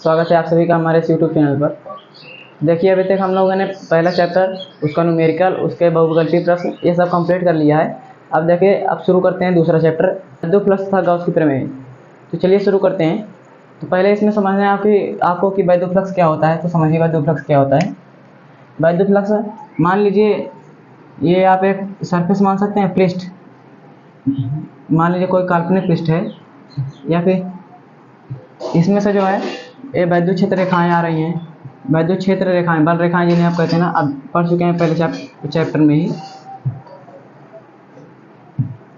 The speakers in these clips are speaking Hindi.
स्वागत है आप सभी का हमारे इस यूट्यूब चैनल पर। देखिए अभी तक हम लोगों ने पहला चैप्टर, उसका न्यूमेरिकल, उसके बहुविकल्पीय प्रश्न, ये सब कंप्लीट कर लिया है। अब देखिए अब शुरू करते हैं दूसरा चैप्टर, वैद्युत फ्लक्स तथा गॉस की प्रमेय। तो चलिए शुरू करते हैं। तो पहले इसमें समझना है आपको कि वैद्युत फ्लक्स क्या होता है। तो समझिए वैद्युत फ्लक्स क्या होता है। वैद्युत फ्लक्स, मान लीजिए ये आप एक सरफेस मान सकते हैं, पृष्ठ। मान लीजिए कोई काल्पनिक पृष्ठ है, या फिर इसमें से जो है ये वैद्युत क्षेत्र रेखाएं आ रही हैं। वैद्युत क्षेत्र रेखाएं, बल रेखाएं जिन्हें आप कहते हैं ना, अब पढ़ चुके हैं पहले चैप्टर में ही।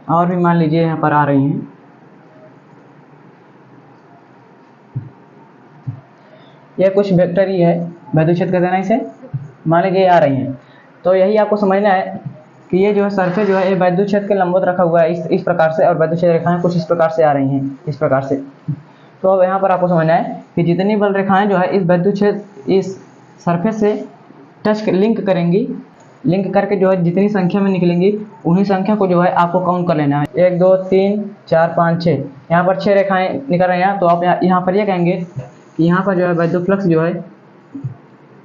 और भी मान लीजिए यहाँ पर आ रही हैं। यह कुछ वेक्टर ही है, वैद्युत क्षेत्र कहते हैं ना इसे। मान लीजिए आ रही हैं, तो यही आपको समझना है कि ये जो है सरफेस जो है ये वैद्युत क्षेत्र के लंबवत रखा हुआ है इस प्रकार से, और वैद्युत क्षेत्र रेखाएं कुछ इस प्रकार से आ रही हैं, इस प्रकार से। तो अब यहाँ पर आपको समझना है कि जितनी बल रेखाएं जो है इस वैद्युत क्षेत्र, इस सरफेस से लिंक करेंगी, लिंक करके जो है जितनी संख्या में निकलेंगी उन्हीं संख्या को जो है आपको काउंट कर लेना है। 1 2 3 4 5 6, यहाँ पर 6 रेखाएं निकल रही हैं। तो आप यहाँ पर ये कहेंगे कि यहाँ पर जो है वैद्युत फ्लक्स जो है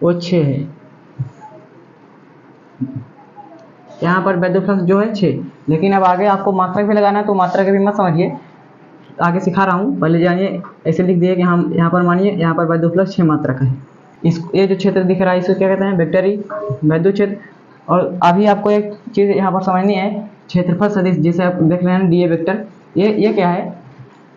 वो 6 है। यहाँ पर वैद्युत फ्लक्स जो है 6। लेकिन अब आगे आपको मात्रक भी लगाना है, तो मात्रक भी मत समझिए, आगे सिखा रहा हूँ, पहले जानिए। ऐसे लिख दिए कि हम यहाँ पर मानिए यहाँ पर वैद्युत फ्लक्स 6 मात्रक है। ये जो क्षेत्र दिख रहा है इसको क्या कहते हैं, वेक्टरी वैद्युत क्षेत्र। और अभी आपको एक चीज़ यहाँ पर समझनी है, क्षेत्रफल सदिश, जिसे आप देख रहे हैं डीए वेक्टर। ये क्या है,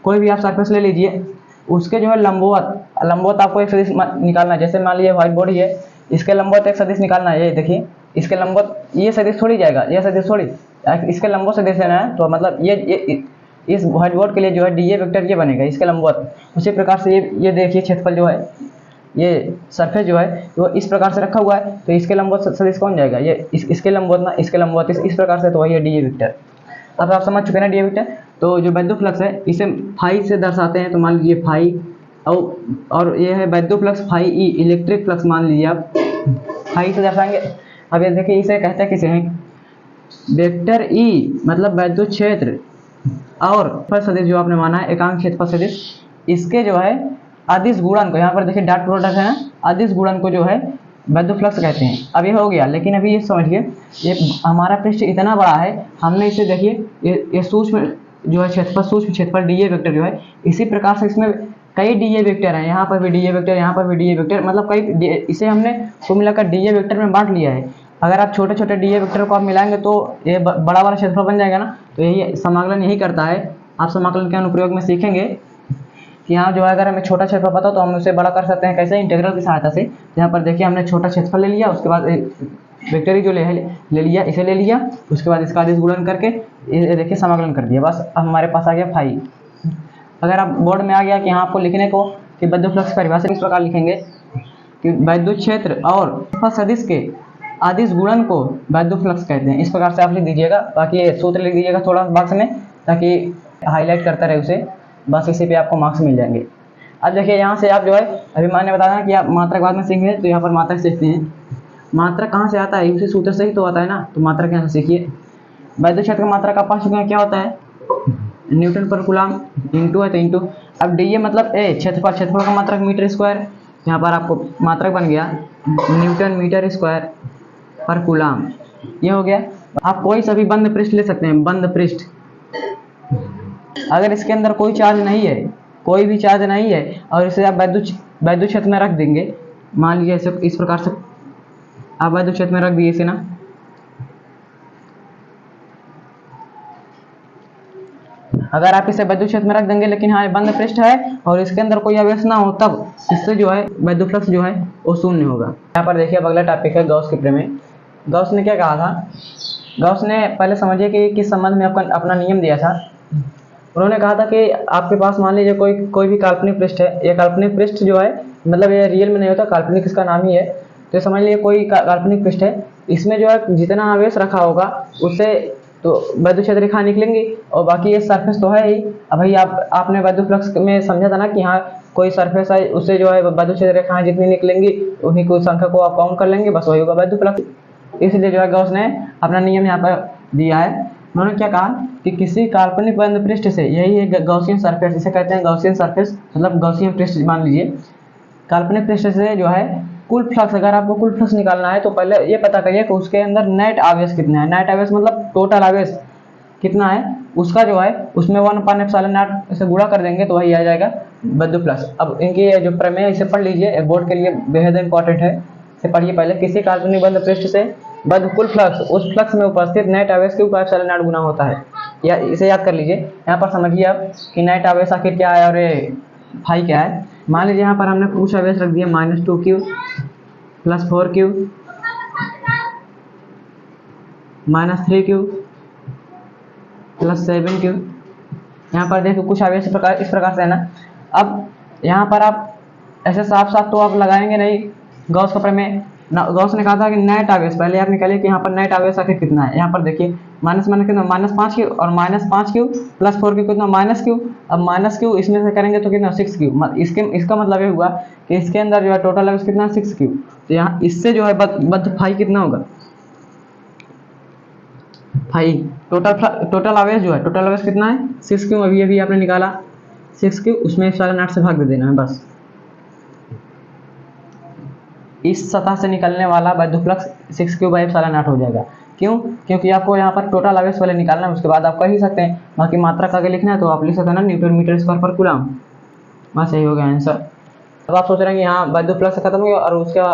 कोई भी आप सरफेस ले लीजिए, उसके जो है लंबवत आपको एक सदिश निकालना है। जैसे मान लीजिए व्हाइट बॉडी है, इसके लंबवत एक सदिश निकालना है। ये देखिए इसके लंबवत, ये सदिश थोड़ी जाएगा, ये सदिश थोड़ी, इसके लंबवत सदिश लेना है। तो मतलब ये इस व्हाइट बोर्ड के लिए जो है डीए वेक्टर ये बनेगा, इसके लंबवत। उसी प्रकार से ये देखिए क्षेत्रफल जो है, ये सरफेस जो है वो इस प्रकार से रखा हुआ है, तो इसके लंबवत सदिश कौन जाएगा, ये इसके लंबवत ना, इसके लंबवत इस प्रकार से, तो वही है डीए वेक्टर। अब आप समझ चुके हैं डीए वेक्टर। तो जो वैद्युत फ्लक्स है इसे फाई से दर्शाते हैं। तो मान लीजिए फाई, और ये है वैद्युत flux phi E, electric flux मान लीजिए आप फाई से दर्शाएंगे। अब ये देखिए इसे कहते हैं किसे हैं, वेक्टर ई मतलब वैद्युत क्षेत्र और सदिश जो आपने माना है एकांक क्षेत्रफल सदिश, इसके जो है अदिश गुणन को, यहाँ पर देखिए डॉट प्रोडक्ट है ना, अदिश गुणन को जो है वैद्युत फ्लक्स कहते हैं। अब ये हो गया, लेकिन अभी ये समझिए ये हमारा पृष्ठ इतना बड़ा है, हमने इसे देखिए ये सूक्ष्म जो है क्षेत्रफल, सूक्ष्म क्षेत्रफल डीए वेक्टर जो है, इसी प्रकार से इसमें कई डीए वेक्टर हैं। यहाँ पर भी डीए वेक्टर, यहाँ पर भी डीए वेक्टर, मतलब कई, इसे हमने कुल मिलाकर डीए वेक्टर में बांट लिया है। अगर आप छोटे छोटे डीए वेक्टर को आप मिलाएंगे तो ये बड़ा वाला क्षेत्रफल बन जाएगा ना। तो यही समाकलन यही करता है। आप समाकलन के अनुप्रयोग में सीखेंगे कि यहाँ जो है अगर हमें छोटा क्षेत्रफल पता हो तो हम उसे बड़ा कर सकते हैं। कैसे, इंटीग्रल की सहायता से। यहाँ पर देखिए हमने छोटा क्षेत्रफल ले लिया, उसके बाद वेक्टर जो ले लिया, इसे ले लिया, उसके बाद इसका अदिश गुणन करके ये देखिए समाकलन कर दिया, बस अब हमारे पास आ गया फाई। अगर आप बोर्ड में आ गया कि यहाँ आपको लिखने को कि वैद्युत फ्लक्स की परिभाषा इस प्रकार लिखेंगे कि वैद्युत क्षेत्र और सदिश के अदिश गुणन को वैद्युत फ्लक्स कहते हैं। इस प्रकार से आप लिख दीजिएगा। बाकी ये सूत्र लिख दीजिएगा थोड़ा बॉक्स में, ताकि हाईलाइट करता रहे उसे, बस इसी पे आपको मार्क्स मिल जाएंगे। अब देखिए यहाँ से आप जो है, अभी मैंने बताया कि आप मात्रक बाद में सीखेंगे, तो यहाँ पर मात्रक सीखते हैं। मात्रक कहाँ से आता है, उसी सूत्र से ही तो आता है ना। तो मात्रक यहाँ से सीखिए। वैद्युत क्षेत्र का मात्रक आप पढ़ चुके हैं, क्या होता है, न्यूटन पर कूलम, इंटू है तो इंटू। अब डी मतलब क्षेत्रफल, क्षेत्रफल का मात्रक मीटर स्क्वायर, यहाँ पर आपको मात्रक बन गया न्यूटन मीटर स्क्वायर पर कूलम। ये हो गया। आप कोई सा भी बंद पृष्ठ ले सकते हैं, बंद पृष्ठ। अगर इसके अंदर कोई चार्ज नहीं है, कोई भी चार्ज नहीं है, और इसे आप वैद्युत क्षेत्र में रख देंगे, मान लीजिए ऐसे इस प्रकार से आप वैद्युत क्षेत्र में रख दिए इसे ना, अगर आप इसे वैद्युत क्षेत्र में रख देंगे, लेकिन हाँ ये बंद पृष्ठ है और इसके अंदर कोई आवेश ना हो, तब इससे जो है वैद्युत फ्लक्स जो है वो शून्य होगा। यहाँ पर देखिए अब अगला टॉपिक है गॉस की प्रमेय। गॉस ने क्या कहा था, गॉस ने पहले समझिए कि किस संबंध में अपना नियम दिया था। उन्होंने कहा था कि आपके पास मान लीजिए कोई भी काल्पनिक पृष्ठ है। ये काल्पनिक पृष्ठ जो है, मतलब ये रियल में नहीं होता, काल्पनिक इसका नाम ही है। तो समझ लीजिए कोई काल्पनिक पृष्ठ है, इसमें जो है जितना आवेश रखा होगा उससे तो वैद्युत क्षेत्र रेखा निकलेंगी, और बाकी ये सरफेस तो है ही। अब भाई आपने वैद्युत फ्लक्स में समझा था ना कि हाँ कोई सरफेस है, उससे जो है वैद्युत क्षेत्र रेखाएं जितनी निकलेंगी उन्हीं को संख्या को आप काउंट कर लेंगे, बस वही होगा वैद्युत फ्लक्स। इसलिए जो है गॉस ने अपना नियम यहाँ पर दिया है। उन्होंने क्या कहा कि किसी काल्पनिक बंद पृष्ठ से, यही है गॉसियन सरफेस, इसे कहते हैं गॉसियन सरफेस, मतलब गॉसियन पृष्ठ मान लीजिए। काल्पनिक पृष्ठ से जो है कुल फ्लक्स, अगर आपको कुल फ्लक्स निकालना है तो पहले ये पता करिए कि उसके अंदर नेट आवेश कितना है। नेट आवेश मतलब टोटल आवेश कितना है, उसका जो है उसमें 1/ε0 से गुणा कर देंगे तो वही आ जाएगा बद्ध फ्लक्स। अब इनकी जो प्रमेय इसे पढ़ लीजिए, बोर्ड के लिए बेहद इंपॉर्टेंट है, इसे पढ़िए पहले। किसी काल्पनिक बद्ध पृष्ठ से बद्ध कुल फ्लक्स उस फ्लक्स में उपस्थित नेट आवेश के ऊपर ε0 गुना होता है। या इसे याद कर लीजिए। यहाँ पर समझिए आप कि नेट आवेश आखिर क्या है और ये फाई क्या है। मान लीजिए यहाँ पर हमने कुछ आवेश रख दिया -2q + 4q -3q + 7q। यहाँ पर देखो कुछ आवेश इस प्रकार से है ना। अब यहाँ पर आप ऐसे साफ साफ तो आप लगाएंगे नहीं गॉस का प्रमेय। गॉस ने कहा था कि नेट आवेश, पहले आप निकालिए कि यहाँ पर नेट आवेश आखिर कितना है। यहाँ पर देखिए माइनस कितना, -5q और -5q + 4q कितना, -q। अब -q इसमें से करेंगे तो कितना, 6q। इसका मतलब ये हुआ कि इसके अंदर जो है टोटल आवेश कितना, 6q। तो यहाँ इससे जो है बद्ध फाई कितना होगा, फाई टोटल आवेश जो है, टोटल आवेश कितना है 6q। अभी आपने निकाला 6q, उसमें ε0 से भाग दे देना है बस। इस सतह से निकलने वाला बद्ध फ्लक्स 6q/ε0 हो जाएगा। क्यों? क्योंकि आपको यहाँ पर टोटल आवेश वाले निकालना है, उसके बाद आप कर ही सकते हैं। बाकी मात्रा का आगे लिखना है तो आप लिख सकते हैं ना Nm²/कूलम। बस यही हो गया आंसर। अब आप सोच रहे हैं कि यहाँ बद्ध फ्लक्स खत्म हो गया और उसका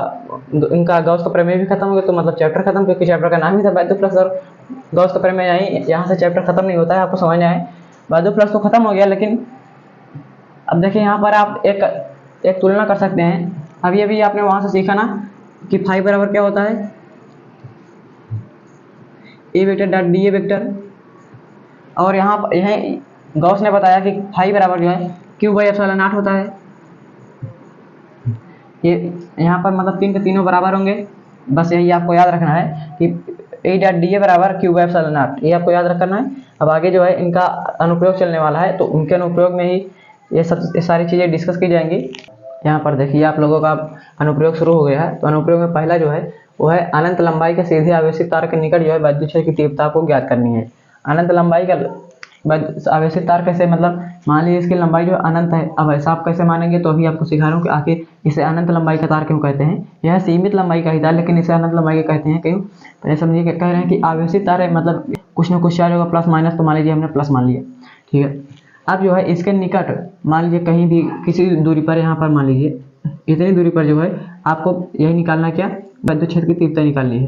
इनका गॉस का प्रमेय भी खत्म हो गया, तो मतलब चैप्टर खत्म, क्योंकि चैप्टर का नाम ही था बद्ध फ्लक्स और गॉस का प्रमेय। यहाँ से चैप्टर खत्म नहीं होता है, आपको समझना है। बद्ध फ्लक्स तो खत्म हो गया, लेकिन अब देखिए यहाँ पर आप एक तुलना कर सकते हैं। अभी आपने वहाँ से सीखा ना कि फाई बराबर क्या होता है, A vector dot D A vector. और यहाँ गॉस ने बताया कि फाई बराबर जो है q/ε0 होता है। ये यहाँ पर मतलब 3 के तीनों बराबर होंगे। बस यही आपको याद रखना है कि ए डॉट डी ए बराबर q/ε0, ये आपको याद रखना है। अब आगे जो है इनका अनुप्रयोग चलने वाला है, तो उनके अनुप्रयोग में ही ये सारी चीज़ें डिस्कस की जाएंगी। यहाँ पर देखिए आप लोगों का अनुप्रयोग शुरू हो गया है। तो अनुप्रयोग में पहला जो है वो है अनंत लंबाई के सीधे आवेशित तार के निकट जो है विद्युत क्षेत्र की तीव्रता को ज्ञात करनी है। अनंत लंबाई का आवेशित तार कैसे, मतलब मान लीजिए इसकी लंबाई जो अनंत है। अब ऐसा आप कैसे मानेंगे, तो अभी आपको सिखा रहा हूँ कि आखिर इसे अनंत लंबाई का तार क्यों कहते हैं। यह सीमित लंबाई का ही था, लेकिन इसे अनंत लंबाई का कहते हैं क्यों। पहले समझिए कह रहे हैं कि आवेशित तार है, मतलब कुछ ना कुछ चार्ज होगा प्लस माइनस, तो मान लीजिए हमने प्लस मान लिया, ठीक है। अब जो है इसके निकट मान लीजिए कहीं भी किसी दूरी पर, यहाँ पर मान लीजिए इतनी दूरी पर जो है आपको यही निकालना, क्या, विद्युत क्षेत्र की तीव्रता निकालनी है।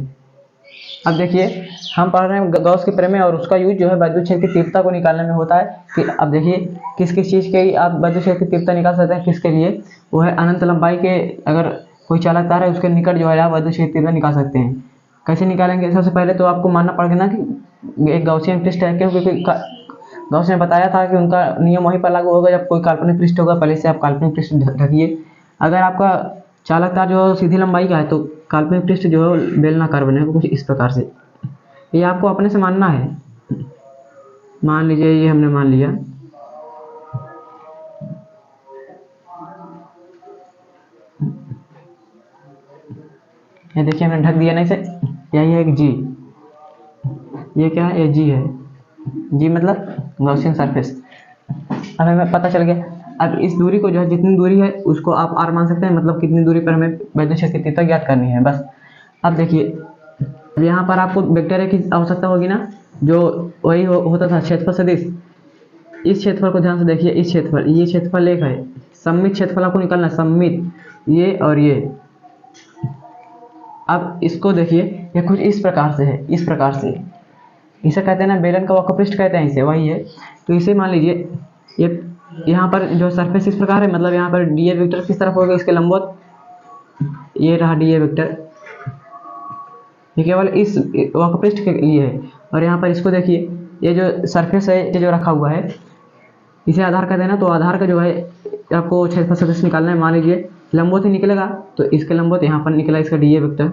अब देखिए हम पढ़ रहे हैं गॉस के प्रमेय और उसका यूज जो है विद्युत क्षेत्र की तीव्रता को निकालने में होता है। कि अब देखिए किस किस चीज़ के आप विद्युत क्षेत्र की तीव्रता निकाल सकते हैं, किसके लिए, वो है अनंत लंबाई के, अगर कोई चालक तार है उसके निकट जो है आप विद्युत क्षेत्र की तीव्रता निकाल सकते हैं। कैसे निकालेंगे, सबसे पहले तो आपको मानना पड़ेगा ना कि एक गॉसियन पृष्ठ है, क्योंकि गॉस ने बताया था कि उनका नियम वहीं पर लागू होगा जब कोई काल्पनिक पृष्ठ होगा। पहले से आप काल्पनिक पृष्ठ ढकिए। अगर आपका चालक तार जो सीधी लंबाई का है तो काल्पनिक पृष्ठ जो है बेलनाकार बनेगा कुछ इस प्रकार से। ये आपको अपने से मानना है। मान लीजिए ये हमने मान लिया, ये देखिए हमने ढक दिया ना इसे। यही है एक जी, ये क्या है, ये जी है। जी मतलब गॉसियन सरफेस। अब हमें पता चल गया। अब इस दूरी को जो है, जितनी दूरी है उसको आप आर मान सकते हैं, मतलब कितनी दूरी पर हमें विद्युत क्षेत्र की तीव्रता ज्ञात करनी है बस। अब देखिए यहाँ पर आपको वेक्टर ए की आवश्यकता होगी ना, जो वही होता था क्षेत्रफल सदिश। इस क्षेत्रफल को ध्यान से देखिए, इस क्षेत्रफल, ये क्षेत्रफल एक है, सममित क्षेत्रफल आपको निकालना है, सममित, ये और ये। अब इसको देखिए, ये कुछ इस प्रकार से है, इस प्रकार से। इसे कहते हैं ना बेलन का वक्रपृष्ठ कहते हैं इसे, वही है। तो इसे मान लीजिए ये यहाँ पर जो सरफेस इस प्रकार है, मतलब यहाँ पर डी ए वेक्टर किस तरफ होगा, इसके लंबवत, ये रहा डी ए वेक्टर, ये केवल इस वक्रपृष्ठ के लिए है। और यहाँ पर इसको देखिए, ये जो सरफेस है, ये जो रखा हुआ है, इसे आधार कहते हैं ना। तो आधार का जो है आपको क्षेत्रफल सदिश निकालना है। मान लीजिए लंबवत ही निकलेगा, तो इसके लंबवत यहाँ पर निकला इसका डी ए वेक्टर।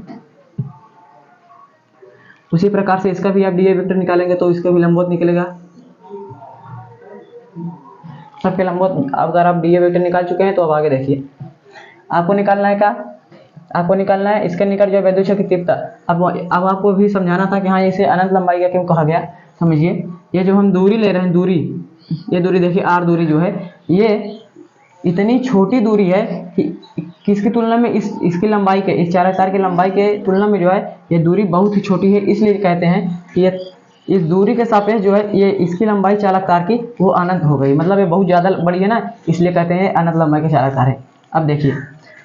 उसी प्रकार से इसका भी आप डी ए वेक्टर निकालेंगे तो इसका भी लंबवत निकलेगा। सबके लंबवत अगर आप डी ए वेक्टर निकाल चुके हैं तो अब आगे देखिए, आपको निकालना है क्या, आपको निकालना है इसके निकट जो विद्युत क्षेत्र की तीव्रता। अब आपको भी समझाना था कि हाँ इसे अनंत लंबाई का क्यों कहा गया। समझिए, ये जो हम दूरी ले रहे हैं, दूरी, ये दूरी देखिए आर दूरी जो है, ये इतनी छोटी दूरी है कि किसकी तुलना में, इसकी लंबाई के, इस चालक तार की लंबाई के तुलना में जो है ये दूरी बहुत ही छोटी है, इसलिए कहते हैं कि ये इस दूरी के सापेक्ष जो है ये इसकी लंबाई चालक तार की वो अनंत हो गई, मतलब ये बहुत ज़्यादा बड़ी है ना, इसलिए कहते हैं अनंत लंबाई के चालक तार है। अब देखिए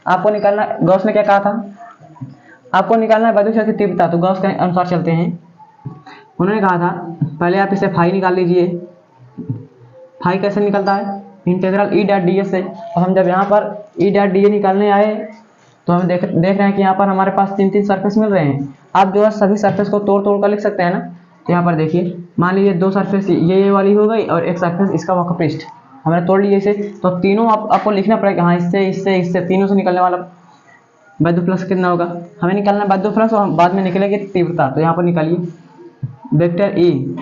आपको निकालना, गॉस ने क्या कहा था, आपको निकालना है वैद्युत क्षेत्र की तीव्रता, तो गॉस के अनुसार चलते हैं। उन्होंने कहा था पहले आप इसे फाई निकाल लीजिए। फाई कैसे निकलता है, integral E dot D A से। और हम जब यहाँ पर ई डॉट डी ए निकालने आए तो हम देख रहे हैं कि यहाँ पर हमारे पास 3 सरफेस मिल रहे हैं। आप जो है सभी सरफेस को तोड़ तोड़ कर लिख सकते हैं ना। तो यहाँ पर देखिए मान लीजिए 2 सरफेस ये वाली हो गई और एक सरफेस इसका वक्र पृष्ठ हमने तोड़ लिया इसे, तो तीनों आपको लिखना पड़ेगा। हाँ, इससे तीनों से निकलने वाला वैद्युत फ्लक्स कितना होगा, हमें निकालना है वैद्युत फ्लक्स और हम बाद में निकलेगी तीव्रता। तो यहाँ पर निकालिए वेक्टर ई।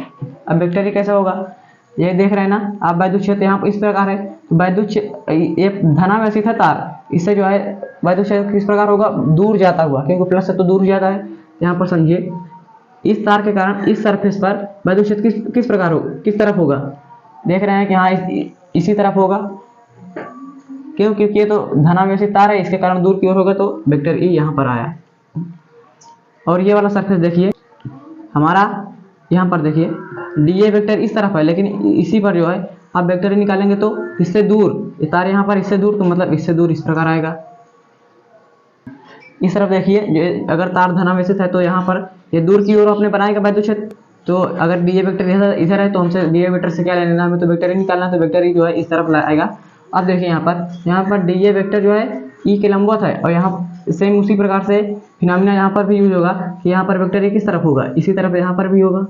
अब वेक्टर ई कैसे होगा, ये देख रहे हैं ना आप, वैद्युत क्षेत्र यहाँ पर इस प्रकार है। तो वैद्युत ये धनावेशित है तार, इससे जो है वैद्युत क्षेत्र किस प्रकार होगा, दूर जाता हुआ, क्योंकि प्लस से तो दूर जाता है। यहाँ पर समझिए इस तार के कारण इस सरफेस पर वैद्युत क्षेत्र किस प्रकार हो, किस तरफ होगा, देख रहे हैं कि हाँ इसी तरफ होगा। क्यों, क्योंकि ये तो धनावेशित तार है, इसके कारण दूर की ओर होगा, तो वेक्टर ई यहाँ पर आया। और ये वाला सरफेस देखिए हमारा, यहाँ पर देखिए डी ए वेक्टर इस तरफ है, लेकिन इसी पर जो है आप वेक्टर ई निकालेंगे तो इससे दूर, ये तार यहाँ पर इससे दूर, तो मतलब इससे दूर इस प्रकार आएगा। इस तरफ देखिए अगर तार धनावेशित है तो यहाँ पर ये दूर की ओर अपने बनाएगा वैद्युत क्षेत्र। तो अगर डी ए वेक्टर इधर है तो हमसे डी ए वेक्टर से क्या लेना है, हमें तो वेक्टर ई निकालना है, तो वेक्टर ई जो है इस तरफ लाएगा। अब देखिए यहाँ पर डी ए वेक्टर जो है ई के लंबवत है, और यहाँ सेम उसी प्रकार से फिनोमिना यहाँ पर भी यूज होगा कि यहाँ पर वेक्टर ई किस तरफ होगा, इसी तरफ यहाँ पर भी होगा।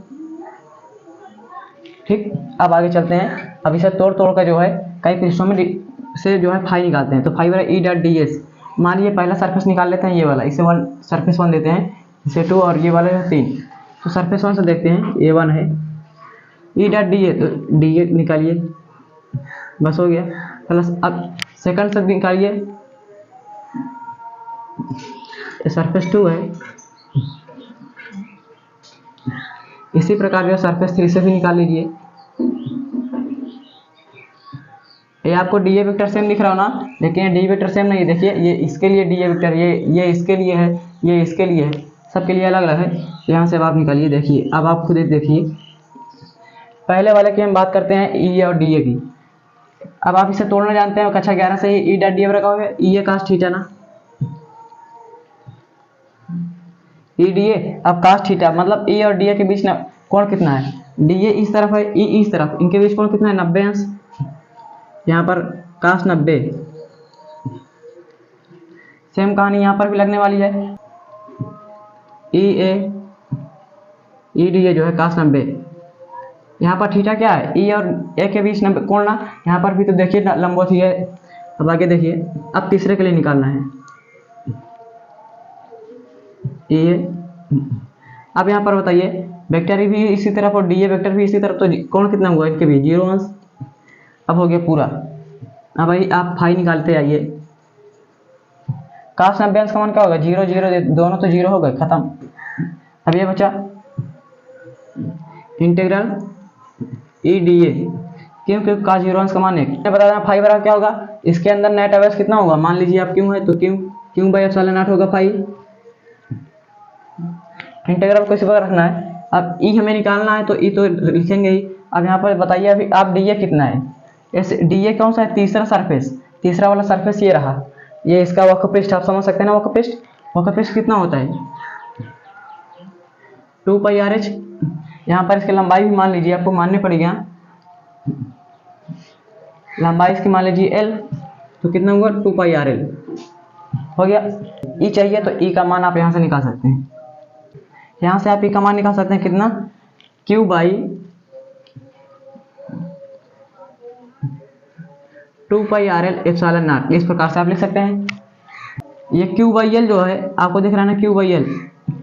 ठीक, अब आगे चलते हैं। अब इसे तोड़ तोड़ कर जो है कई पृष्ठों में से जो है फाई निकालते हैं। तो फाई बराबर ई डॉट डी एस। मान लीजिए पहला सरफेस निकाल लेते हैं, ये वाला, इसे सरफेस 1 देते हैं, इसे 2 और ये वाले 3। तो सरफेस 1 से देखते हैं, ये 1 है, ई डॉट डी ए, तो डी ए निकालिए, बस हो गया। प्लस अब सेकंड से निकालिए, सरफेस 2 है। इसी प्रकार जो सरफेस 3 से भी निकाल लीजिए। ये आपको डी ए वेक्टर सेम दिख रहा हो ना, लेकिन डी वेक्टर सेम नहीं, देखिए ये इसके लिए डी ए वेक्टर, ये इसके लिए है, ये इसके लिए है, सबके लिए अलग अलग है। यहाँ से अब आप निकालिए, देखिए अब आप खुद देखिए। पहले वाले की हम बात करते हैं ई और डी ए की। अब आप इसे तोड़ना जानते हैं, कक्षा 11 से ही ई डॉट डी ए रखा हुआ है, ई ए कास्ट थीटा ना, ई डी ए। अब कास्ट थीटा मतलब ई और डी ए के बीच ना कोण कितना है, डी ए इस तरफ है, ई इस तरफ, इनके बीच कोण कितना है, 90 अंश। यहाँ पर कास्ट 90। सेम कहानी यहाँ पर भी लगने वाली है, ई ए ई डी ए जो है कास्ट 90। यहाँ पर थीटा क्या है, ई और ए के बीच 90 कोण ना, यहाँ पर भी तो देखिए लंबवत ही है। अब आगे देखिए, अब तीसरे के लिए निकालना है ई ए। अब यहाँ पर बताइए वेक्टर ई भी इसी तरफ और डी ए वेक्टर भी इसी तरफ, तो कोण कितना हुआ इनके बीच, 0 अंश। अब हो गया पूरा। अब भाई आप फाई निकालते आइए, कास्ट 90 अंश का मान क्या होगा, 0 0, दोनों तो 0 हो गए, खत्म। अब ये बचा इंटीग्रल ई डी ए, क्यों, क्योंकि का 0 अंश का मान है। बता देना फाई बराबर क्या होगा, इसके अंदर नेट अवयव कितना होगा, मान लीजिए आप क्यों है तो क्यों बाई एप्सिलॉन नॉट होगा फाई। इंटीग्रल को इसी प्रकार रखना है। अब ई हमें निकालना है तो ई तो लिखेंगे ही। अब यहाँ पर बताइए अभी आप डी ए कितना है, ऐसे डी ए कौन सा है, तीसरा सरफेस, तीसरा वाला सरफेस ये रहा, ये इसका वक्र पृष्ठ आप समझ सकते हैं ना, वक्र पृष्ठ कितना होता है 2 पाई आर एच। यहाँ पर इसकी लंबाई भी मान लीजिए, आपको माननी पड़ेगी, लंबाई इसकी मान लीजिए एल, तो कितना होगा 2 पाई आर एल हो गया। ई चाहिए तो ई का मान आप यहाँ से निकाल सकते हैं, यहाँ से आप ई का मान निकाल सकते हैं कितना, Q by 2 pi R L epsilon not, इस प्रकार से आप लिख सकते हैं। ये क्यू बाई एल जो है आपको दिख रहा है ना, क्यू बाई एल,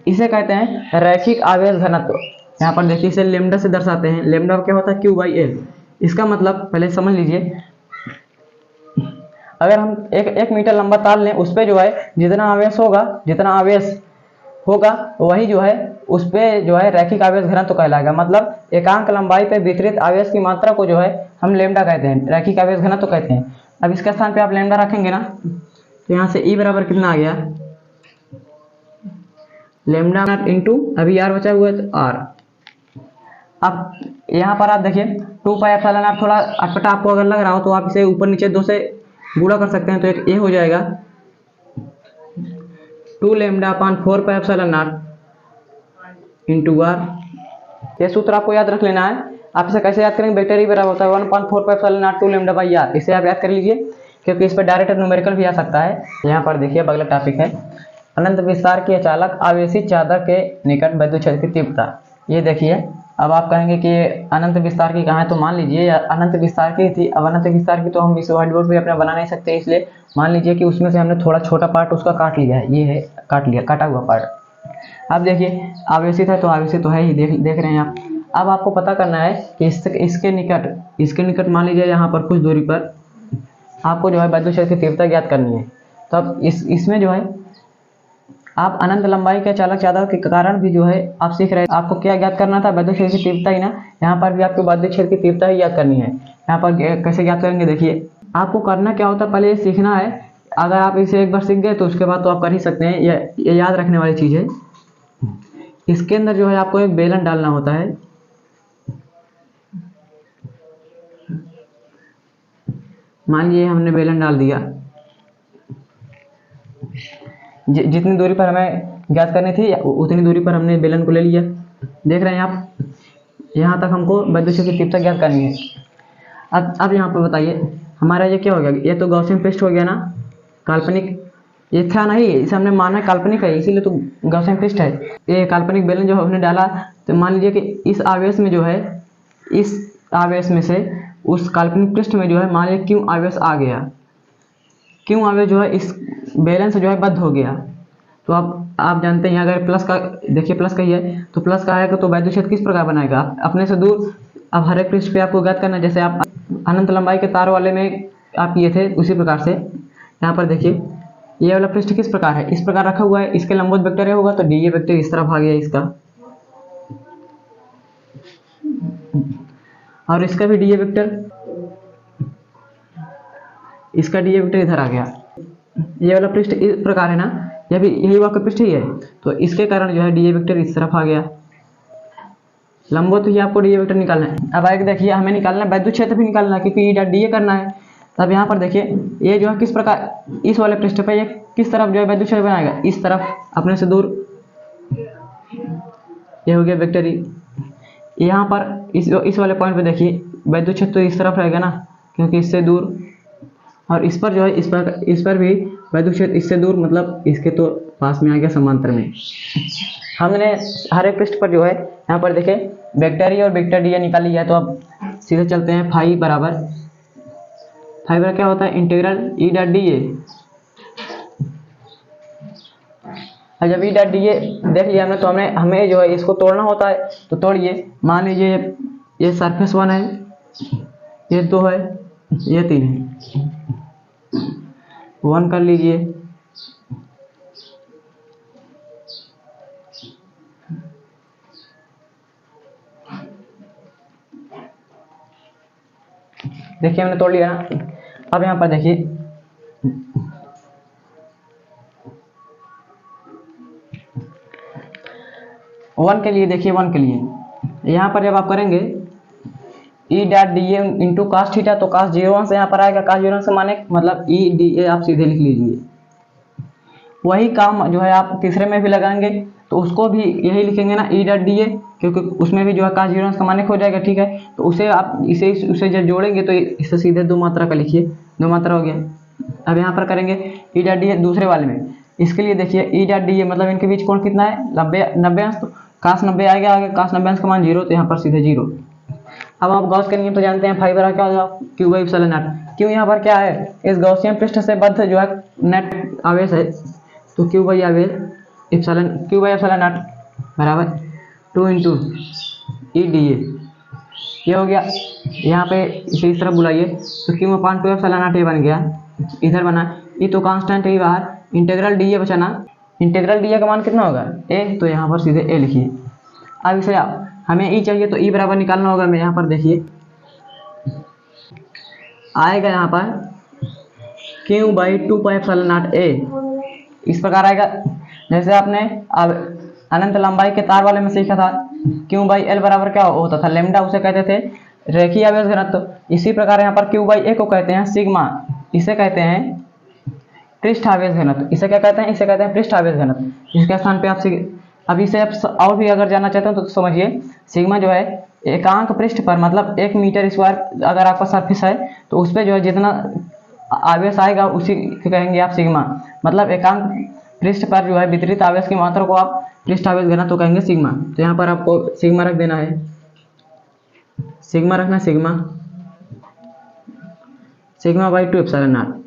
इसे कहते हैं रैखिक आवेश घनत्व। यहाँ पर देखिए इसे लेमडा से दर्शाते हैं, लेमडा क्या होता है, क्यू बाई एल। इसका मतलब पहले समझ लीजिए, अगर हम एक मीटर लंबा तार लें, उस पर जो है जितना आवेश होगा वही जो है उस पर जो है रैखिक आवेश घनत्व कहलाएगा। मतलब एकांक लंबाई पे वितरित आवेश की मात्रा को जो है हम लेमडा कहते हैं, रैखिक आवेश घनत्व कहते हैं। अब इसके स्थान पे आप लेमडा रखेंगे ना, तो यहाँ से ई बराबर कितना आ गया, लेमडा नॉट इंटू, अभी आर बचा हुआ है तो आर। अब यहाँ पर आप देखिए 2 पाई एप्सिलॉन नॉट, थोड़ा अटपटा आपको अगर लग रहा हो तो आप इसे ऊपर नीचे 2 से गुणा कर सकते हैं, तो एक ये हो जाएगा 2 lambda upon 4 pi epsilon naught into R. ये सूत्र आपको याद रख लेना है। आप इसे कैसे याद करेंगे, वेक्टर ई बराबर होता है 1/4 pi epsilon naught 2 lambda by R. इसे आप याद कर लीजिए, क्योंकि इस पर डायरेक्ट न्यूमेरिकल भी आ सकता है। यहाँ पर देखिए अगला टॉपिक है अनंत विस्तार की अचालक आवेशित चादर के निकट विद्युत क्षेत्र की तीव्रता। ये देखिए, अब आप कहेंगे कि अनंत विस्तार की कहाँ है, तो मान लीजिए अनंत विस्तार की थी। अब अनंत विस्तार की तो हम इस व्हाइट बोर्ड पे अपना बना नहीं सकते, इसलिए मान लीजिए कि उसमें से हमने थोड़ा छोटा पार्ट उसका काट लिया है। ये है काट लिया, काटा हुआ पार्ट। अब देखिए आवेशित है तो आवेशित तो है ही, देख रहे हैं आप। अब आपको पता करना है कि इसके निकट मान लीजिए यहाँ पर कुछ दूरी पर आपको जो है विद्युत क्षेत्र की तीव्रता ज्ञात करनी है। तो अब इसमें जो है आप अनंत लंबाई के चालक चादर के कारण भी जो है आप सीख रहे हैं। आपको क्या ज्ञात करना था, विद्युत क्षेत्र की तीव्रता ही ना। यहाँ पर भी आपको विद्युत क्षेत्र की तीव्रता ही ज्ञात करनी है। यहाँ पर कैसे ज्ञात करेंगे, देखिए आपको करना क्या होता है, पहले ये सीखना है। अगर आप इसे एक बार सीख गए तो उसके बाद तो आप कर ही सकते हैं। ये याद रखने वाली चीज़ है। इसके अंदर जो है आपको एक बेलन डालना होता है। मान लीजिए हमने बेलन डाल दिया, जितनी दूरी पर हमें ज्ञात करनी थी उतनी दूरी पर हमने बेलन को ले लिया। देख रहे हैं आप, यहाँ तक हमको विद्युत क्षेत्र की तीव्रता ज्ञात करनी है। अब यहाँ पर बताइए हमारा ये क्या हो गया, ये तो गॉसियन पृष्ठ हो गया ना, काल्पनिक। ये था नहीं, इसे हमने माना काल्पनिक है, इसीलिए तो गॉसियन पृष्ठ है। ये काल्पनिक बेलन जो हमने डाला, तो मान लीजिए कि इस आवेश में जो है, इस आवेश में से उस काल्पनिक पृष्ठ में जो है मान लीजिए क्यों आवेश आ गया, क्यों आवेश जो है इस बेलन से जो है बद्ध हो गया। तो अब आप जानते हैं अगर प्लस का, देखिए प्लस का ही है तो प्लस का आएगा तो विद्युत क्षेत्र किस प्रकार बनाएगा, अपने से दूर। अब हर एक पृष्ठ पे आपको ज्ञात करना है, जैसे आप अनंत लंबाई के तार वाले में आप किए थे उसी प्रकार से। यहाँ पर देखिए ये वाला पृष्ठ किस प्रकार है, इस प्रकार रखा हुआ है। इसके लंबवत वेक्टर ये होगा तो डी ए वेक्टर इस तरफ आ गया इसका, और इसका भी डी ए वेक्टर, इसका डी ए वेक्टर इधर आ गया। ये वाला पृष्ठ इस प्रकार है ना, यह भी यही वाला पृष्ठ ही है, तो इसके कारण जो है डी ए वेक्टर इस तरफ आ गया। लंबवत ही आपको डी ए वेक्टर निकालना है। अब आगे देखिए हमें निकालना है विद्युत क्षेत्र भी निकालना है, क्योंकि ई डॉट डी ए करना है। तब यहाँ पर देखिए ये जो है किस प्रकार, इस वाले पृष्ठ पर ये किस तरफ जो है विद्युत क्षेत्र बनाएगा, इस तरफ अपने से दूर। ये हो गया वेक्टर ई। यहाँ पर इस वाले पॉइंट पे देखिए विद्युत क्षेत्र तो इस तरफ रहेगा ना, क्योंकि इससे दूर। और इस पर जो है इस पर भी विद्युत क्षेत्र इससे दूर, मतलब इसके तो पास में आ गया समांतर में। हमने हर एक पृष्ठ पर जो है यहाँ पर देखे वेक्टर ई और वेक्टर डी ए निकाल लिया है। तो अब सीधे चलते हैं, फाई बराबर क्या होता है, integral E dot D A. जब ई डॉट डी ए देख लिया हमने, तो हमें जो है इसको तोड़ना होता है। तो तोड़िए, मान लीजिए ये सरफेस 1 है, ये 2 है, ये 3 है। 1 कर लीजिए, देखिए हमने तोड़ लिया ना। अब यहाँ पर देखिए वन के लिए, देखिए 1 के लिए यहाँ पर जब आप करेंगे E dot D A into cos theta, तो कास 0 से यहाँ पर आएगा। कास 0 से माने मतलब ई डी ए आप सीधे लिख लीजिए। वही काम जो है आप तीसरे में भी लगाएंगे तो उसको भी यही लिखेंगे ना, ई डॉट डी ए, क्योंकि उसमें भी जो है कास 0 का माने हो जाएगा। ठीक है, तो उसे आप उसे जब जोड़ेंगे तो इससे सीधे 2 मात्रा का लिखिए, 2 मात्रा हो गया। अब यहाँ पर करेंगे ई डॉट डी ए दूसरे वाले में। इसके लिए देखिए ई डॉट डी ए मतलब इनके बीच कोण कितना है, 90 अंश। तो कास 90 आएगा, आगे कास 90 अंश का मान 0, तो यहाँ पर सीधे 0। अब आप गॉस के नियम तो जानते हैं, फाई बराबर क्या होगा, क्यू बाई एप्सिलॉन नॉट। क्यों यहाँ पर क्या है, इस गॉसियन पृष्ठ से बद्ध जो है नेट आवेश है, तो क्यू बाई आवेश क्यू बाई एप्सिलॉन नॉट बराबर 2 इंटू ई डी ए। ये हो गया। यहाँ पे इसे इस तरफ बुलाइए, तो क्यू अपान 2 एप्सिलॉन नॉट ये बन गया, इधर बना। ये तो कांस्टेंट है बाहर, इंटीग्रल डी ए बचाना। इंटीग्रल डी ए का मान कितना होगा, ए, तो यहाँ पर सीधे ए लिखिए। अब इसे हमें ई चाहिए तो ई बराबर निकालना होगा। मैं यहाँ पर देखिए आएगा यहाँ पर क्यू बाई 2πε0 ए, इस प्रकार आएगा। जैसे आपने अब अनंत लंबाई के तार वाले में सीखा था क्यू बाई एल बराबर क्या होता था, लेमडा, उसे कहते थे रेखीय आवेश घनत्व। इसी प्रकार यहाँ पर क्यू बाई ए को कहते हैं सिग्मा, इसे कहते हैं पृष्ठ आवेश घनत्व। इसे क्या कहते हैं, इसे कहते हैं पृष्ठ आवेश घनत्व। इसके स्थान पे आप अब इसे आप और भी अगर जानना चाहते हो तो समझिए, सिग्मा जो है एकांक पृष्ठ पर, मतलब 1 मीटर स्क्वायर अगर आपका सरफेस है तो उस पर जो है जितना आवेश आएगा उसी को कहेंगे आप सिग्मा। मतलब एकांक पृष्ठ पर जो है वितरित आवेश की मात्रा को आप पृष्ठ आवेश घनत्व तो कहेंगे सिग्मा। तो यहाँ पर आपको सिग्मा रख देना है, सिग्मा रखना, सिग्मा बाई 2ε0।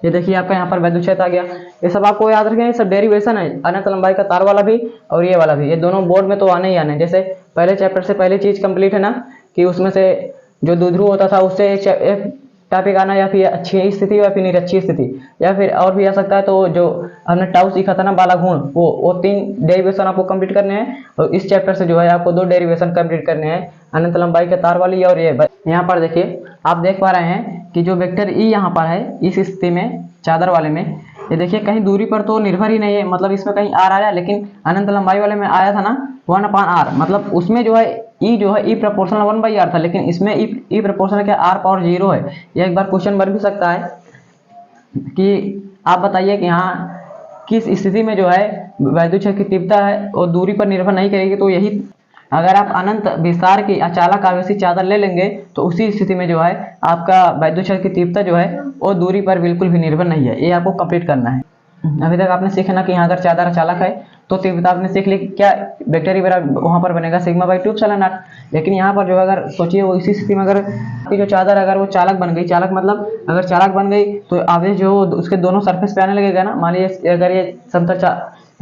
ये देखिए आपका यहाँ पर वैद्युत क्षेत्र आ गया। ये सब आपको याद रखें, ये सब डेरिवेशन है, अनंत लंबाई का तार वाला भी और ये वाला भी, ये दोनों बोर्ड में तो आने ही आने। जैसे पहले चैप्टर से पहली चीज कंप्लीट है ना, कि उसमें से जो द्विध्रुव होता था उससे एक टॉपिक आना, या फिर अच्छी स्थिति या फिर निरक्षीय स्थिति, या फिर और भी आ सकता है। तो जो हमने टाउ सीखा था ना बालाघूर्ण, वो 3 डेरिवेशन आपको कंप्लीट करने हैं, और इस चैप्टर से जो है आपको 2 डेरिवेशन कंप्लीट करने हैं, अनंत लंबाई के तार वाली और ये। यहाँ पर देखिए आप देख पा रहे हैं कि जो वेक्टर ई यहाँ पर है इस स्थिति में चादर वाले में, ये देखिए कहीं दूरी पर तो निर्भर ही नहीं है, मतलब इसमें कहीं आर आया, लेकिन अनंत लंबाई वाले में आया था ना 1/r, मतलब उसमें जो है ई जो है ई प्रोपोर्शनल 1/r था, लेकिन इसमें ई प्रोपोर्शनल क्या r पावर 0 है। ये एक बार क्वेश्चन बन भी सकता है कि आप बताइए कि हाँ किस स्थिति में जो है वैद्युत क्षेत्र की तीव्रता है और दूरी पर निर्भर नहीं करेगी। तो यही, अगर आप अनंत विस्तार की अचालक आवेशी चादर ले लेंगे तो उसी स्थिति में जो है आपका वैद्युत क्षेत्र की तीव्रता जो है वो दूरी पर बिल्कुल भी निर्भर नहीं है। ये आपको कंप्लीट करना है। अभी तक आपने सीखा ना कि यहाँ अगर चादर अचालक है तो तीव्रता आपने सीख ली, क्या वेक्टर बराबर वहाँ पर बनेगा सिग्मा बाई 2ε0। लेकिन यहाँ पर जो अगर सोचिए वो इसी स्थिति में अगर आपकी जो चादर अगर वो चालक बन गई, चालक मतलब अगर चालक बन गई तो आवेश जो उसके दोनों सरफेस पे आने लगेगा ना। मान लीजिए अगर ये समतल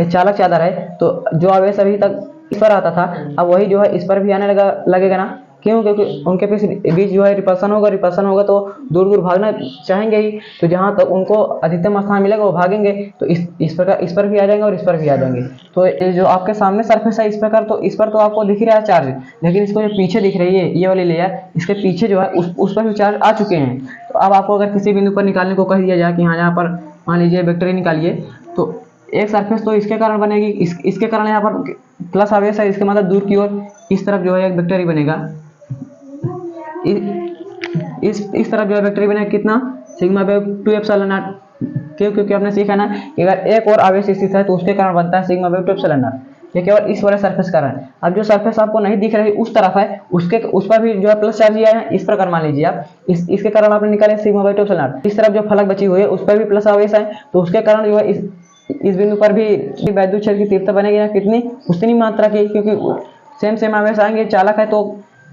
चालक चादर है तो जो आवेश अभी तक इस पर आता था अब वही जो है इस पर भी आने लगेगा ना। क्यों? क्योंकि उनके बीच जो है रिपल्सन होगा तो दूर दूर भागना चाहेंगे ही, तो जहाँ तक उनको अधिकतम स्थान मिलेगा वो भागेंगे। तो इस पर भी आ जाएंगे और इस पर भी आ जाएंगे। तो ये जो आपके सामने सरफेस है इस प्रकार, तो इस पर तो आपको दिख रहा है चार्ज, लेकिन इसको जो पीछे दिख रही है ये वाली लेयर, इसके पीछे जो है उस पर भी चार्ज आ चुके हैं। तो अब आपको अगर किसी बिंदु पर निकालने को कह दिया जाए कि हाँ यहाँ पर मान लीजिए वेक्टर निकालिए, तो एक सरफेस तो इसके कारण बनेगी, इसके कारण यहाँ पर प्लस आवेश है, इसके मतलब दूर की ओर इस तरफ जो है एक वेक्टर ही बनेगा, इस तरफ जो है वेक्टर बनेगा कितना, सिग्मा बाई 2ε0। क्यों? क्योंकि आपने सीखा ना कि अगर एक और आवेश स्थित है तो उसके कारण बनता है सिग्मा बाई 2ε0। ये केवल इस वाले सरफेस का है। अब जो सरफेस आपको नहीं दिख रही उस तरफ है, उस पर भी जो है प्लस चार्ज आया है। इस प्रकार मान लीजिए आप इसके कारण आपने निकाले सिग्मा बाई 2ε0। इस तरफ जो फलक बची हुई है उस पर भी प्लस आवेश है, तो उसके कारण जो है इस बिंदु पर भी वैद्युत क्षेत्र की तीव्रता बनेगी ना कितनी, उतनी मात्रा की, क्योंकि सेम आवेश आएंगे। चालक है तो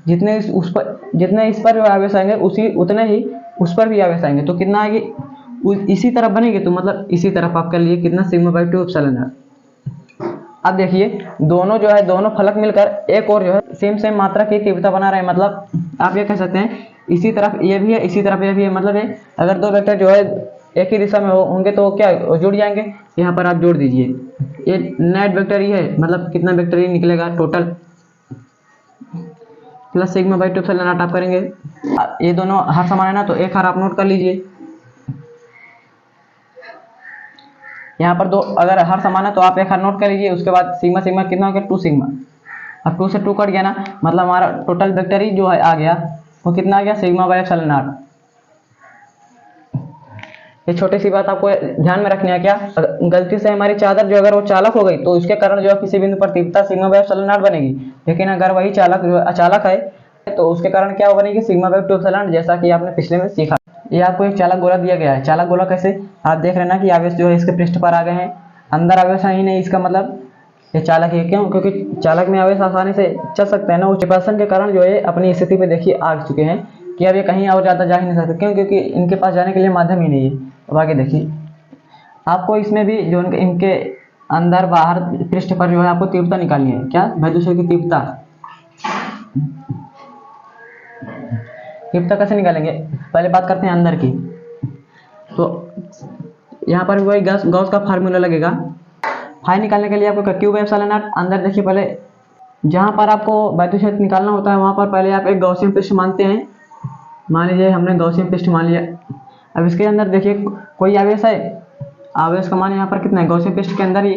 जितने इस पर जो आवेश आएंगे उतने ही उस पर भी आवेश आएंगे, तो कितना आएगी इसी तरफ बनेगी। तो मतलब इसी तरफ आपके लिए कितना सिग्मा बाई 2ε0। अब देखिए दोनों जो है दोनों फलक मिलकर एक और जो है सेम मात्रा की तीव्रता बना रहे हैं। मतलब आप ये कह सकते हैं इसी तरफ ये भी है, इसी तरफ ये भी है। मतलब ये अगर दो वेक्टर जो है एक ही दिशा में होंगे तो क्या जुड़ जाएंगे। यहाँ पर आप जोड़ दीजिए, ये नेट वेक्टर ही है, मतलब कितना वेक्टर ही निकलेगा टोटल, प्लस सिग्मा बाई 2ε0 आप करेंगे। ये दोनों हर समान है ना, तो एक हर आप नोट कर लीजिए। यहाँ पर दो अगर हर समान है तो आप एक हर नोट कर लीजिए। उसके बाद सिग्मा कितना हो गया 2 सिग्मा। अब 2 से 2 कट गया ना, मतलब हमारा टोटल वेक्टर ही जो है आ गया वो कितना आ गया सिग्मा बाई ε0। ये छोटी सी बात आपको ध्यान में रखनी है। क्या गलती से हमारी चादर जो अगर वो चालक हो गई तो इसके कारण जो है किसी बिंदु पर तीव्रता सिग्मा बाई ε0 बनेगी। लेकिन अगर वही चालक जो अचालक है तो उसके कारण क्या बनेगी सिग्मा बाई 2ε0, जैसा कि आपने पिछले में सीखा। ये आपको एक चालक गोला दिया गया है। चालक गोला कैसे, आप देख रहे हैं ना कि आवेश जो है इसके पृष्ठ पर आ गए हैं, अंदर आवेश है ही नहीं, इसका मतलब ये चालक है। क्यों? क्योंकि चालक में आवेश आसानी से चल सकते हैं ना, उस रिपल्सन के कारण जो है अपनी स्थिति पे देखिए आ चुके हैं कि अब ये कहीं और ज़्यादा जा ही नहीं सकते। क्यों? क्योंकि इनके पास जाने के लिए माध्यम ही नहीं है। अब आगे देखिए आपको इसमें भी जो इनके अंदर बाहर पृष्ठ पर जो है आपको तीव्रता निकालनी है। क्या वैद्युत क्षेत्र की तीव्रता कैसे निकालेंगे, पहले बात करते हैं अंदर की। तो यहाँ पर वही गॉस का फार्मूला लगेगा। फाई निकालने के लिए आपको क्यू बाई ε0 अंदर देखिए, पहले जहाँ पर आपको वैद्युत क्षेत्र निकालना होता है वहाँ पर पहले आप एक गॉसियन पृष्ठ मानते हैं। मान लीजिए हमने गॉसियन पृष्ठ मान लिया। अब इसके अंदर देखिए कोई आवेश है, आवेश का मान यहाँ पर कितना है, गॉसियन पृष्ठ के अंदर ही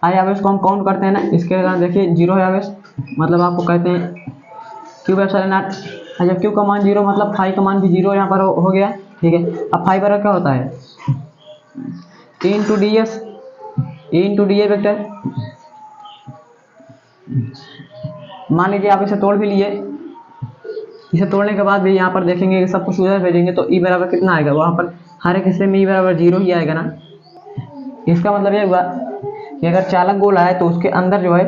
आए आवेश को हम काउंट करते हैं ना, इसके अंदर देखिए 0 है आवेश, मतलब आपको कहते हैं क्यू एप्सिलॉन नॉट। जब क्यू का मान 0 मतलब फाई का मान भी 0 यहाँ पर हो गया, ठीक है। अब फाई बराबर क्या होता है, E into D S, E into D A vector. मान लीजिए आप इसे तोड़ भी लिए, इसे तोड़ने के बाद भी यहाँ पर देखेंगे कि सब कुछ उधर भेजेंगे तो E बराबर कितना आएगा, वहाँ पर हर एक हिस्से में E बराबर 0 ही आएगा ना। इसका मतलब ये हुआ कि अगर चालक गोला है तो उसके अंदर जो है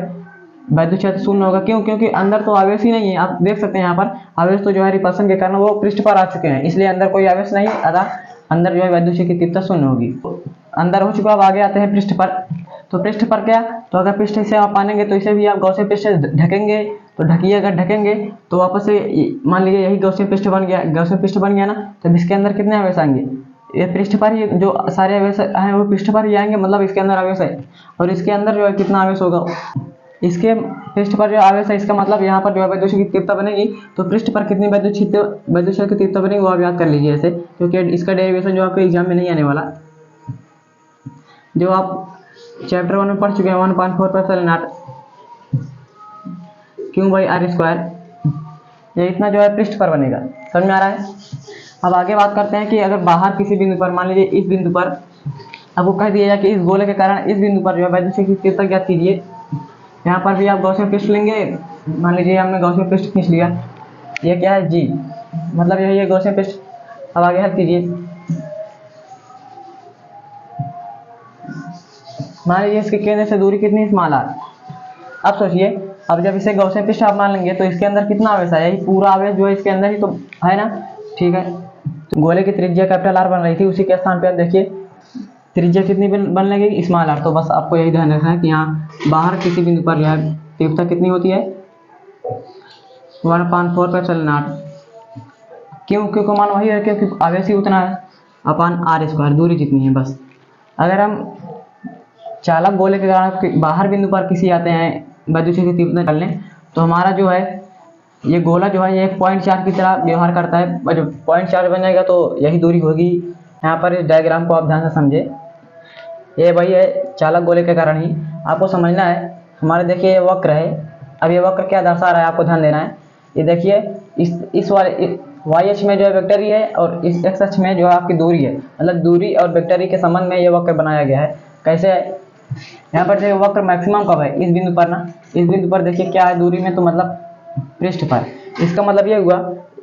वैद्युत क्षेत्र शून्य होगा। क्यों? क्योंकि अंदर तो आवेश ही नहीं है। आप देख सकते हैं यहाँ पर आवेश तो जो है रिपल्सन के कारण वो पृष्ठ पर आ चुके हैं, इसलिए अंदर कोई आवेश नहीं, अतः अंदर जो है वैद्युत क्षेत्र की तीव्रता शून्य होगी। अंदर हो चुका, अब आगे आते हैं पृष्ठ पर। तो पृष्ठ पर क्या, तो अगर पृष्ठ से आप मानेंगे तो इसे भी आप गॉसियन पृष्ठ से ढकेंगे, तो ढकिए, अगर ढकेंगे तो वापस से मान लीजिए यही गॉसियन पृष्ठ बन गया, गॉसियन पृष्ठ बन गया ना, तो इसके अंदर कितने आवेश आएंगे, ये पृष्ठ पर ही जो सारे आवेश हैं वो पृष्ठ पर ही आएंगे, मतलब इसके अंदर आवेश है। और इसके अंदर जो है कितना आवेश होगा, इसके पृष्ठ पर जो आवेश है, इसका मतलब यहाँ पर जो है वैद्युत क्षेत्र की तीव्रता बनेगी, तो पृष्ठ पर कितनी वैद्युत क्षेत्र की तीव्रता बनेगी वो आप याद कर लीजिए ऐसे, क्योंकि इसका डेरिवेशन जो आपके एग्जाम में नहीं आने वाला, जो आप चैप्टर 1 में पढ़ चुके हैं 1.4 क्यों बाई आर स्क्वायर, ये इतना जो है पृष्ठ पर बनेगा। समझ में आ रहा है। अब आगे बात करते हैं कि अगर बाहर किसी बिंदु पर, मान लीजिए इस बिंदु पर आपको कह दिया जाए कि इस गोले के कारण इस बिंदु पर जो है वैद्युत क्षेत्र की तीव्रता ज्ञात कीजिए। यहाँ पर भी आप गॉसियन पृष्ठ लेंगे, मान लीजिए हमने गॉसियन पृष्ठ खींच लिया, ये क्या है G, मतलब यही है गॉसियन पृष्ठ। अब आगे हल कीजिए, मान लीजिए इसके केंद्र से दूरी कितनी, स्मॉल r। अब सोचिए, अब जब इसे गॉसियन पृष्ठ आप मान लेंगे तो इसके अंदर कितना आवेश है, यही पूरा आवेश जो है इसके अंदर ही तो है ना, ठीक है। तो गोले की त्रिज्या कैपिटल R बन रही थी, उसी के स्थान पे आप देखिए त्रिज्या कितनी बन लगेगी, स्मॉल r। तो बस आपको यही ध्यान रखना है कि यहाँ बाहर किसी बिंदु पर जो है तीव्रता कितनी होती है, 1/4 क्यों, क्योंकि मान वही है क्योंकि आवेश ही उतना है, अपान r स्क्वायर, दूरी जितनी है बस। अगर हम चालक गोले के कारण बाहर बिंदु पर किसी आते हैं वैद्युत क्षेत्र की तीव्रता निकालने, तो हमारा जो है ये गोला जो है ये एक पॉइंट चार्ज की तरह व्यवहार करता है। जब पॉइंट चार्ज बन जाएगा तो यही दूरी होगी। यहाँ पर इस डायग्राम को आप ध्यान से समझे, ये वही है चालक गोले के कारण ही, आपको समझना है। हमारे देखिए ये वक्र है, अब ये वक्र क्या दर्शा रहा है आपको ध्यान देना है। ये देखिए इस वाले वाई अक्ष में जो है वेक्टर है और इस एक्स अक्ष में जो है आपकी दूरी है, मतलब दूरी और वेक्टर के संबंध में ये वक्र बनाया गया है। कैसे है, यहाँ पर देखिए वक्र मैक्सिमम कब है, इस बिंदु पर ना, इस बिंदु पर देखिए क्या है दूरी में, तो मतलब पृष्ठ पर। इसका मतलब ये हुआ,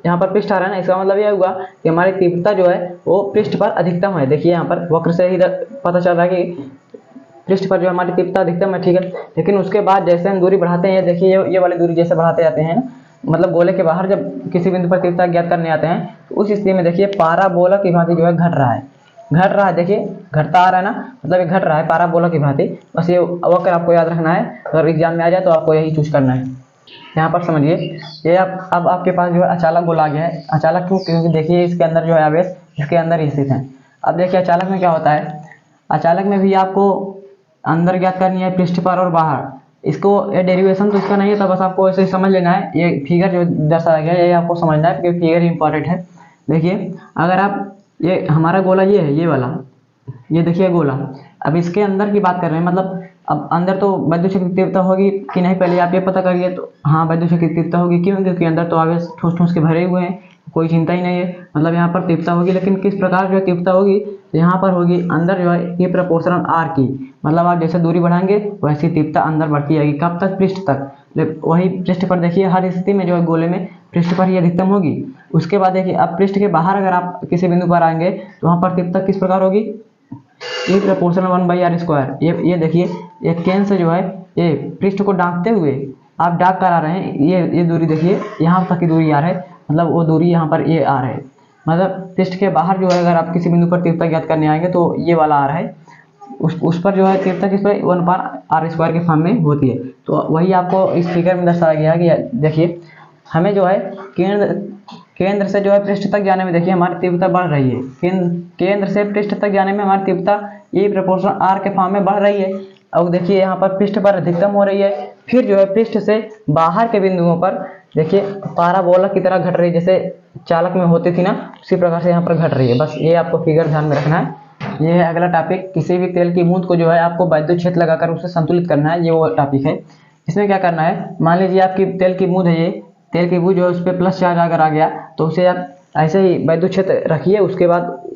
यहाँ पर पृष्ठ आ रहा है ना, इसका मतलब यह हुआ कि हमारी तीव्रता जो है वो पृष्ठ पर अधिकतम है। देखिए यहाँ पर वक्र से ही पता चल रहा है कि पृष्ठ पर जो हमारी तीव्रता अधिकतम है, ठीक है। लेकिन उसके बाद जैसे हम दूरी बढ़ाते हैं, देखिए ये वाली दूरी जैसे बढ़ाते जाते हैं, मतलब गोले के बाहर जब किसी बिंदु पर तीव्रता ज्ञात करने आते हैं, तो उस स्थिति में देखिए पाराबोला की भांति जो है घट रहा है, देखिए घटता आ रहा है ना, मतलब ये घट रहा है पाराबोला की भांति। बस ये वक्र आपको याद रखना है, अगर एग्जाम में आ जाए तो आपको यही चूज करना है। यहाँ पर समझिए, ये अब आपके पास जो है अचालक गोला आ गया है। अचालक क्यों, क्योंकि देखिए इसके अंदर जो है आवेश इसके अंदर ही स्थित है। अब देखिए अचालक में क्या होता है, अचालक में भी आपको अंदर ज्ञात करनी है पृष्ठ पर और बाहर। इसको ये डेरिवेशन तो इसका नहीं है, तो बस आपको ऐसे समझ लेना है। ये फिगर जो दर्शाया गया है ये आपको समझना है, क्योंकि फिगर इंपॉर्टेंट है। देखिए अगर आप, ये हमारा गोला ये है, ये वाला, ये देखिए गोला। अब इसके अंदर की बात कर रहे हैं, मतलब अब अंदर तो वैद्युत क्षेत्र की तीव्रता होगी कि नहीं, पहले आप ये पता करिए। तो हाँ, वैद्युत क्षेत्र की तीव्रता होगी। क्यों? क्योंकि अंदर तो आवेश ठोस ठोस के भरे हुए हैं, कोई चिंता ही नहीं है, मतलब यहाँ पर तीव्रता होगी। लेकिन किस प्रकार जो तीव्रता होगी, तो यहाँ पर होगी अंदर जो है ये प्रोपोर्शनल आर की, मतलब आप जैसे दूरी बढ़ाएंगे वैसी तीव्रता अंदर बढ़ती जाएगी। कब तक? पृष्ठ तक। वही पृष्ठ पर देखिए हर स्थिति में जो है गोले में पृष्ठ पर ही अधिकतम होगी। उसके बाद देखिए अब पृष्ठ के बाहर अगर आप किसी बिंदु पर आएंगे तो वहाँ पर तीव्रता किस प्रकार होगी, ये प्रोपोर्शनल 1/r²। ये देखिए ये केंद्र से जो है ये पृष्ठ को डांकते हुए आप डाक कर आ रहे हैं, ये दूरी देखिए यहाँ तक की दूरी आर है, मतलब वो दूरी यहाँ पर ये आर है। मतलब पृष्ठ के बाहर जो है अगर आप किसी बिंदु पर तीव्रता ज्ञात करने आएंगे तो ये वाला आर है, उस पर जो है तीव्रता किस पर 1/r² के फॉर्म में होती है। तो वही आपको इस फिगर में दर्शाया गया है कि देखिए हमें जो है केंद्र से जो है पृष्ठ तक जाने में देखिए हमारी तीव्रता बढ़ रही है। केंद्र से पृष्ठ तक जाने में हमारी तीव्रता ये प्रोपोर्शनल आर के फॉर्म में बढ़ रही है। अब देखिए यहाँ पर पृष्ठ पर अधिकतम हो रही है। फिर जो है पृष्ठ से बाहर के बिंदुओं पर देखिए पाराबोला की तरह घट रही है, जैसे चालक में होती थी ना, उसी प्रकार से यहाँ पर घट रही है। बस ये आपको फिगर ध्यान में रखना है। ये है अगला टॉपिक, किसी भी तेल की बूंद को जो है आपको वैद्युत क्षेत्र लगाकर उसे संतुलित करना है, ये वो टॉपिक है। इसमें क्या करना है, मान लीजिए आपकी तेल की बूंद है, ये तेल की बूंद जो है उस पर प्लस चार्ज अगर आ गया तो उसे आप ऐसे ही वैद्युत क्षेत्र रखिए, उसके बाद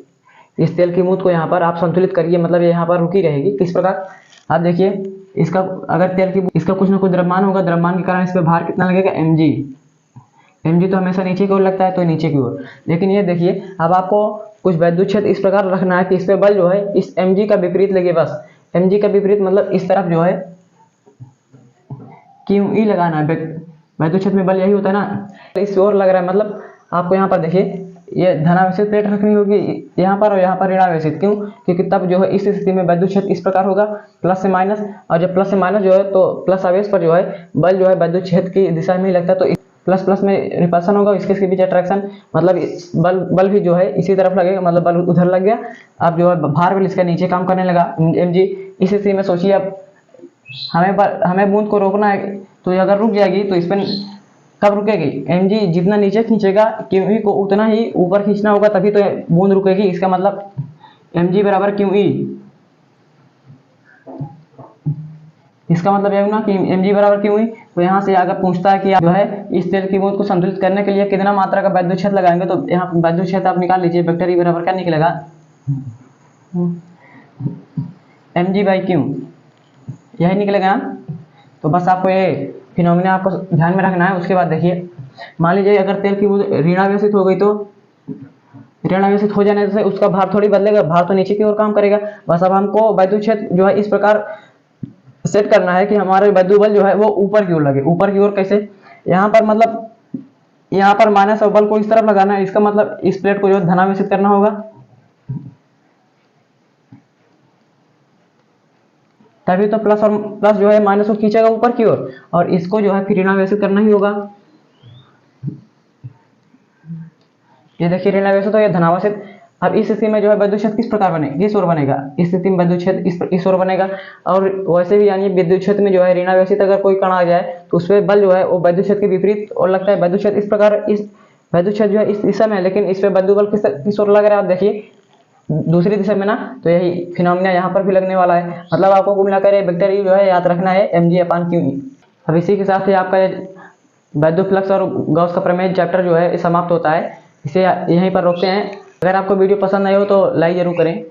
इस तेल की बूंद को यहाँ पर आप संतुलित करिए, मतलब ये यहाँ पर रुकी रहेगी। किस प्रकार, आप देखिए इसका अगर तेल की इसका कुछ ना कुछ द्रव्यमान होगा, द्रव्यमान के कारण इस पर भार कितना लगेगा, mg तो हमेशा नीचे की ओर लगता है, तो नीचे की ओर। लेकिन ये देखिए अब आपको कुछ वैद्युत क्षेत्र इस प्रकार रखना है कि इस पे बल जो है इस mg का विपरीत लगे। बस mg का विपरीत मतलब इस तरफ जो है QE लगाना है। वैद्युत क्षेत्र में बल यही होता है ना, इस ओर लग रहा है, मतलब आपको यहाँ पर देखिए ये धनावेशित प्लेट रखनी होगी यहाँ पर, और यहाँ पर ऋणावेशित। क्यों, क्योंकि तब जो है इस स्थिति में वैद्युत क्षेत्र इस प्रकार होगा, प्लस से माइनस, और जब प्लस से माइनस जो है तो प्लस आवेश पर जो है बल जो है वैद्युत क्षेत्र की दिशा में ही लगता है, तो प्लस प्लस में रिपल्सन होगा, इसके बीच अट्रैक्शन, मतलब बल भी जो है इसी तरफ लगेगा, मतलब बल उधर लग गया। अब जो है भार बल इसका नीचे काम करने लगा, mg। इस स्थिति में सोचिए अब हमें बूंद को रोकना है, तो ये अगर रुक जाएगी तो इस पर कब रुकेगी, mg जितना नीचे खींचेगा QE को उतना ही ऊपर खींचना होगा, तभी तो बूंद रुकेगी। इसका मतलब mg बराबर QE, इसका मतलब यह ना कि mg बराबर QE। तो यहाँ से अगर पूछता है कि आप जो है इस तेल की बूंद को संतुलित करने के लिए कितना मात्रा का वैद्युत क्षेत्र लगाएंगे, तो यहाँ वैद्युत क्षेत्र आप निकाल लीजिए, वेक्टर E बराबर क्या निकलेगा, mg/q, यही निकलेगा ना। तो बस आपको ये फिनोमिना आपको ध्यान में रखना है। उसके बाद देखिए मान लीजिए अगर तेल की बूंद ऋणावेशित हो गई, तो ऋणावेशित हो जाने से उसका भार थोड़ी बदलेगा, भार तो नीचे की ओर काम करेगा। बस अब हमको वैद्युत क्षेत्र जो है इस प्रकार सेट करना है कि हमारे वैद्युत बल जो है वो ऊपर की ओर लगे। ऊपर की ओर कैसे, यहाँ पर मतलब यहाँ पर माइनस और बल को इस तरफ लगाना है, इसका मतलब इस प्लेट को जो है धनावेशित करना होगा, तभी तो प्लस और प्लस जो है माइनस को खींचेगा ऊपर की ओर, और इसको जो है फिर ऋणावेशित करना ही होगा। ये देखिए ऋणावेशित हो या धनावेशित। अब इस स्थिति में जो है वैद्युत क्षेत्र किस प्रकार बनेगा, किस ओर बनेगा, इस स्थिति में वैद्युत क्षेत्र इस ओर बनेगा। और वैसे भी यानी विद्युत क्षेत्र में जो है ऋणावेशित अगर कोई कण आ जाए तो उस पर बल जो है वो वैद्युत क्षेत्र के विपरीत और लगता है। वैद्युत क्षेत्र इस प्रकार, इस वैद्युत क्षेत्र जो है इस दिशा में है, लेकिन इस पे वैद्युत बल किस ओर लग रहा है, आप देखिए दूसरी दिशा में ना। तो यही फिनोमिना यहाँ पर भी लगने वाला है। मतलब आपको कुल मिलाकर वेक्टर E जो है याद रखना है mg/QE। अब इसी के साथ ही आपका वैद्युत फ्लक्स और गॉस का प्रमेय चैप्टर जो है समाप्त होता है। इसे यहीं पर रोकते हैं। अगर आपको वीडियो पसंद आई हो तो लाइक जरूर करें।